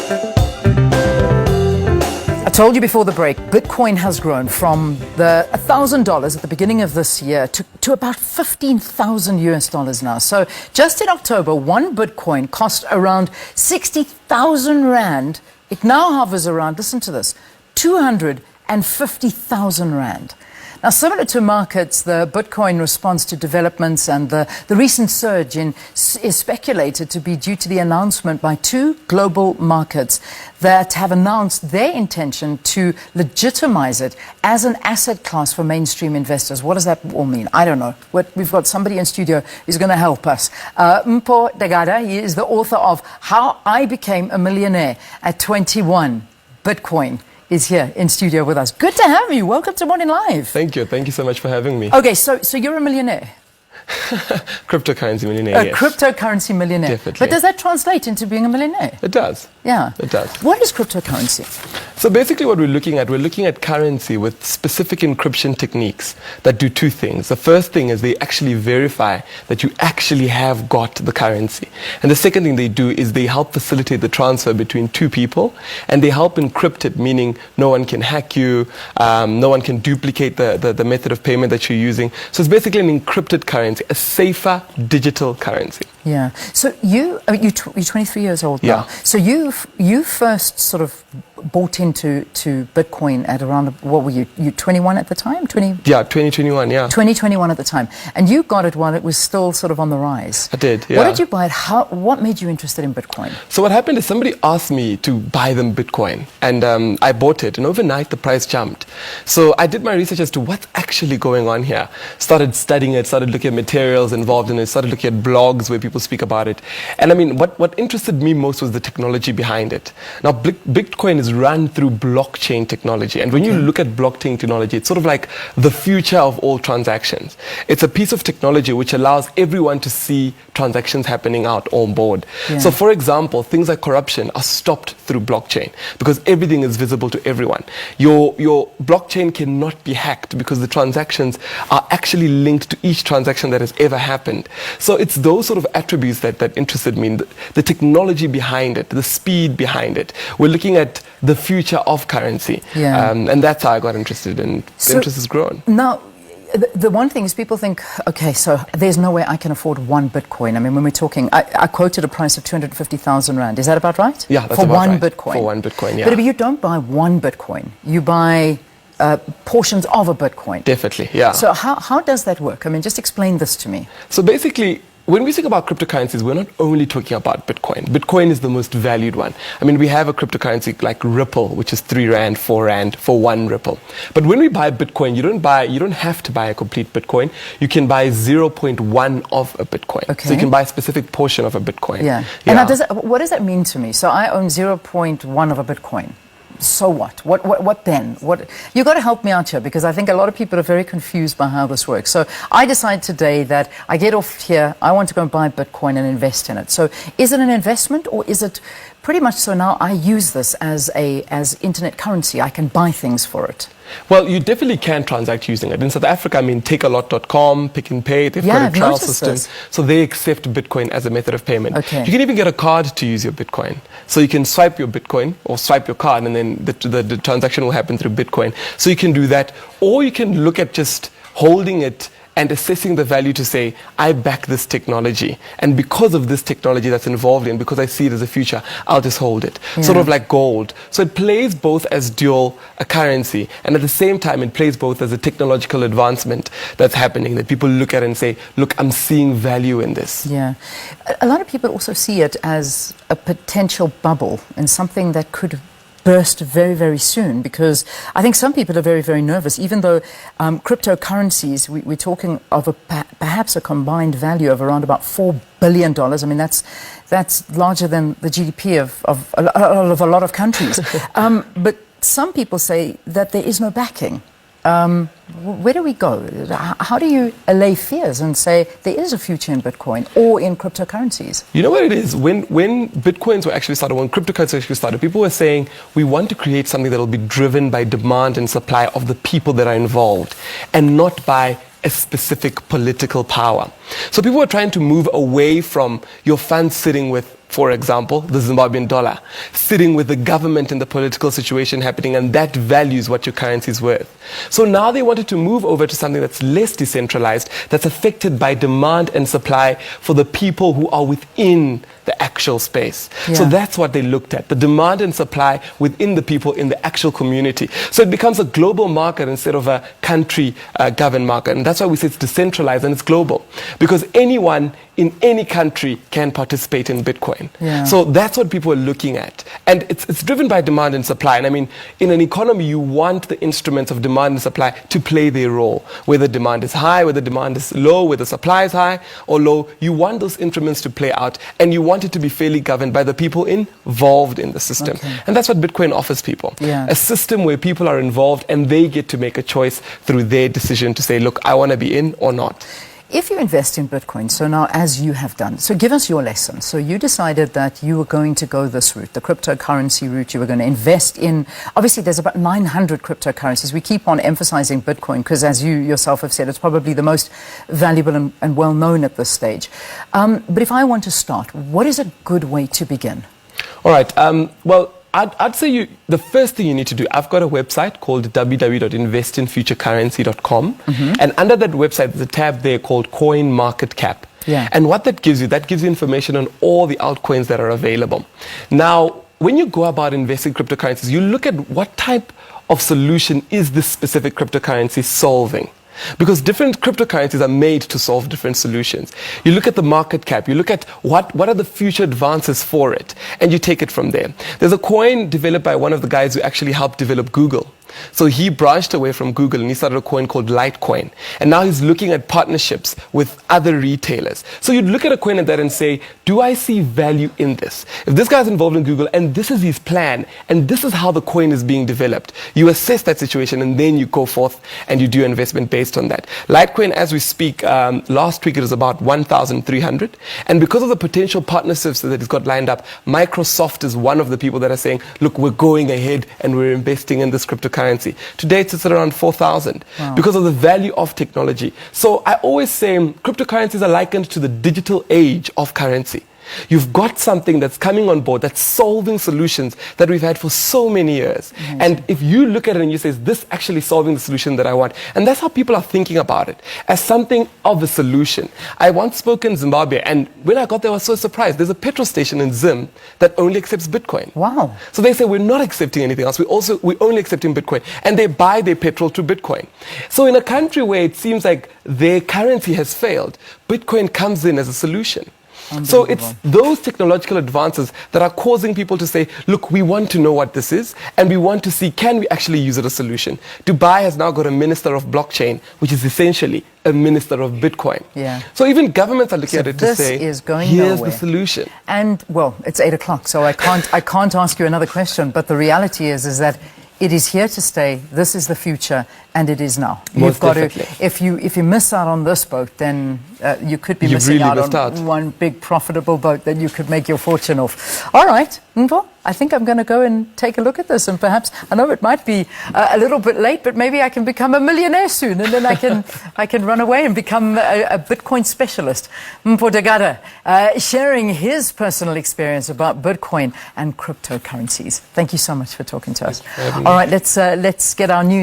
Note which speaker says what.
Speaker 1: I told you before the break, Bitcoin has grown from the $1,000 at the beginning of this year to about 15,000 US dollars now. So just in October, one Bitcoin cost around 60,000 Rand. It now hovers around, listen to this, 250,000 Rand. Now, similar to markets, the Bitcoin response to developments and the recent surge is speculated to be due to the announcement by two global markets that have announced their intention to legitimize it as an asset class for mainstream investors. What does that all mean? I don't know. We've got somebody in studio who's going to help us. Mpho Dagada, he is the author of How I Became a Millionaire at 21. Bitcoin is here in studio with us. Good to have you. Welcome to Morning Live.
Speaker 2: Thank you. Thank you so much for having me.
Speaker 1: Okay, so you're a millionaire.
Speaker 2: Cryptocurrency millionaire, yes.
Speaker 1: Cryptocurrency millionaire.
Speaker 2: Definitely.
Speaker 1: But does that translate into being a millionaire?
Speaker 2: It does.
Speaker 1: Yeah.
Speaker 2: It does.
Speaker 1: What is cryptocurrency?
Speaker 2: So basically what we're looking at currency with specific encryption techniques that do two things. The first thing is they actually verify that you actually have got the currency. And the second thing they do is they help facilitate the transfer between two people, and they help encrypt it, meaning no one can hack you, no one can duplicate the method of payment that you're using. So it's basically an encrypted currency, a safer digital currency.
Speaker 1: Yeah. So you're 23 years old now.
Speaker 2: Yeah.
Speaker 1: So you first sort of bought into Bitcoin at around, what were you 21 at the time?
Speaker 2: 2021, yeah.
Speaker 1: 2021 at the time. And you got it while it was still sort of on the rise.
Speaker 2: I did, yeah.
Speaker 1: What did you buy it? What made you interested in Bitcoin?
Speaker 2: So what happened is somebody asked me to buy them Bitcoin, and I bought it, and overnight the price jumped. So I did my research as to what's actually going on here. Started studying it, started looking at materials involved in it, started looking at blogs where people speak about it. And I mean, what interested me most was the technology behind it. Now, Bitcoin is run through blockchain technology. And when you look at blockchain technology, it's sort of like the future of all transactions. It's a piece of technology which allows everyone to see transactions happening out on board. Yeah. So for example, things like corruption are stopped through blockchain because everything is visible to everyone. Your blockchain cannot be hacked because the transactions are actually linked to each transaction that has ever happened. So it's those sort of attributes that interested me, the technology behind it, the speed behind it. We're looking at the future of currency.
Speaker 1: Yeah.
Speaker 2: And that's how I got interested, and the interest has grown.
Speaker 1: Now, the one thing is people think, okay, so there's no way I can afford one Bitcoin. I mean, when we're talking, I quoted a price of 250,000 Rand. Is that about right?
Speaker 2: Yeah, that's
Speaker 1: for
Speaker 2: about
Speaker 1: one
Speaker 2: right.
Speaker 1: Bitcoin.
Speaker 2: For one Bitcoin, yeah.
Speaker 1: But you don't buy one Bitcoin. You buy portions of a Bitcoin.
Speaker 2: Definitely, yeah.
Speaker 1: So how does that work? I mean, just explain this to me.
Speaker 2: So basically, when we think about cryptocurrencies, we're not only talking about Bitcoin. Bitcoin is the most valued one. I mean, we have a cryptocurrency like Ripple, which is 3 Rand, 4 Rand for one Ripple. But when we buy Bitcoin, you don't have to buy a complete Bitcoin. You can buy 0.1 of a Bitcoin.
Speaker 1: Okay.
Speaker 2: So you can buy a specific portion of a Bitcoin.
Speaker 1: Yeah. And now what does that mean to me? So I own 0.1 of a Bitcoin. So what? What then? You got to help me out here, because I think a lot of people are very confused by how this works. So I decide today that I get off here, I want to go and buy Bitcoin and invest in it. So is it an investment, or is it pretty much so now I use this as internet currency? I can buy things for it.
Speaker 2: Well, you definitely can transact using it. In South Africa, I mean, Takealot.com, Pick n Pay, they've got a trial system. So they accept Bitcoin as a method of payment.
Speaker 1: Okay.
Speaker 2: You can even get a card to use your Bitcoin. So you can swipe your Bitcoin or swipe your card, and then the transaction will happen through Bitcoin. So you can do that. Or you can look at just holding it and assessing the value to say, I back this technology. And because of this technology that's involved in, because I see it as a future, I'll just hold it. Yeah. Sort of like gold. So it plays both as dual a currency, and at the same time, it plays both as a technological advancement that's happening, that people look at and say, look, I'm seeing value in this.
Speaker 1: Yeah. A lot of people also see it as a potential bubble and something that could burst very, very soon, because I think some people are very, very nervous, even though cryptocurrencies, we're talking of perhaps a combined value of around about $4 billion. I mean, that's larger than the GDP of a lot of countries. But some people say that there is no backing. Where do we go? How do you allay fears and say there is a future in Bitcoin or in cryptocurrencies? You
Speaker 2: know what it is? When Bitcoins were actually started, when cryptocurrencies actually started, people were saying, we want to create something that will be driven by demand and supply of the people that are involved, and not by a specific political power. So people were trying to move away from your funds sitting with for example, the Zimbabwean dollar, sitting with the government and the political situation happening, and that values what your currency is worth. So now they wanted to move over to something that's less decentralized, that's affected by demand and supply for the people who are within the actual space. So that's what they looked at, the demand and supply within the people in the actual community. So it becomes a global market instead of a country governed market. And that's why we say it's decentralized and it's global, because anyone in any country can participate in Bitcoin. So that's what people are looking at. And it's driven by demand and supply. And I mean, in an economy, you want the instruments of demand and supply to play their role. Whether demand is high, whether demand is low, whether supply is high or low, you want those instruments to play out, and you want it to be fairly governed by the people involved in the system. And that's what Bitcoin offers people. A system where people are involved and they get to make a choice through their decision to say, look, I want to be in or not.
Speaker 1: If you invest in Bitcoin, so now as you have done, so give us your lesson. So you decided that you were going to go this route, the cryptocurrency route. You were going to invest in, obviously there's about 900 cryptocurrencies. We keep on emphasizing Bitcoin because, as you yourself have said, it's probably the most valuable and well known at this stage. But if I want to start, what is a good way to begin?
Speaker 2: All right. Well, I'd say the first thing you need to do, I've got a website called www.investinfuturecurrency.com. And under that website, there's a tab there called Coin Market Cap. And what that gives you information on all the altcoins that are available. Now, when you go about investing cryptocurrencies, you look at what type of solution is this specific cryptocurrency solving. Because different cryptocurrencies are made to solve different solutions. You look at the market cap, you look at what are the future advances for it, and you take it from there. There's a coin developed by one of the guys who actually helped develop Google. So he branched away from Google and he started a coin called Litecoin. And now he's looking at partnerships with other retailers. So you'd look at a coin like that and say, do I see value in this? If this guy's involved in Google and this is his plan and this is how the coin is being developed, you assess that situation and then you go forth and you do your investment based on that. Litecoin, as we speak, last week it was about 1,300. And because of the potential partnerships that it's got lined up, Microsoft is one of the people that are saying, look, we're going ahead and we're investing in this cryptocurrency. Today it's at around 4,000 because of the value of technology. So I always say cryptocurrencies are likened to the digital age of currency. You've got something that's coming on board that's solving solutions that we've had for so many years. And if you look at it and you say, is this actually solving the solution that I want? And that's how people are thinking about it, as something of a solution. I once spoke in Zimbabwe, and when I got there I was so surprised. There's a petrol station in Zim that only accepts Bitcoin.
Speaker 1: Wow.
Speaker 2: So they say, we're not accepting anything else. We're only accepting Bitcoin. And they buy their petrol to Bitcoin. So in a country where it seems like their currency has failed, Bitcoin comes in as a solution. So it's those technological advances that are causing people to say, look, we want to know what this is, and we want to see, can we actually use it as a solution? Dubai has now got a minister of blockchain, which is essentially a minister of Bitcoin. So even governments are looking at it to say, here's the solution.
Speaker 1: And, well, it's 8 o'clock, so I can't ask you another question, but the reality is that it is here to stay. This is the future, and it is now. You've got to. If you miss out on this boat, then you could be missing out on one big profitable boat that you could make your fortune off. All right, Mvo, I think I'm going to go and take a look at this, and perhaps I know it might be a little bit late, but maybe I can become a millionaire soon, and then I can run away and become a Bitcoin specialist. Mvo Dagada, sharing his personal experience about Bitcoin and cryptocurrencies. Thank you so much for talking to us. All right, let's get our news.